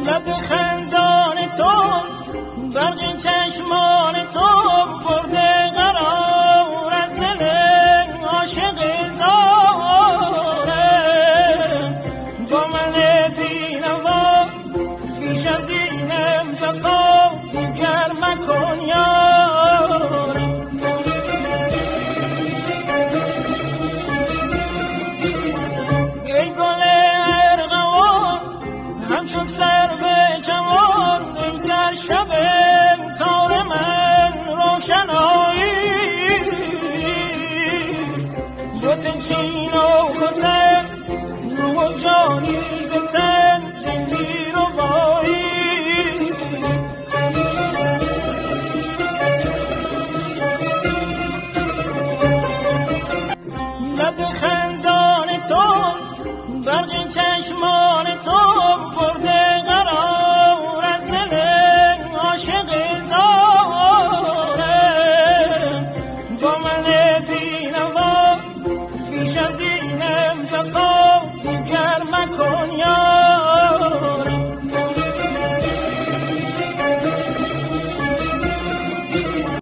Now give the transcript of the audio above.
لب خندان تو برق چشمان تو برده قرار از دل عاشق زاره با من بینوا بیش از اینم جفا دیگر مکن یاری ای گل ارغوان همچون سر به جوان ای در شب تار من روشنایی بوتن چین و خطر رو و جانی بتن دلی رو بایی لب خندان تو برق چشمان تو برده قرار از دل عاشق زاره با من بینوا بیش از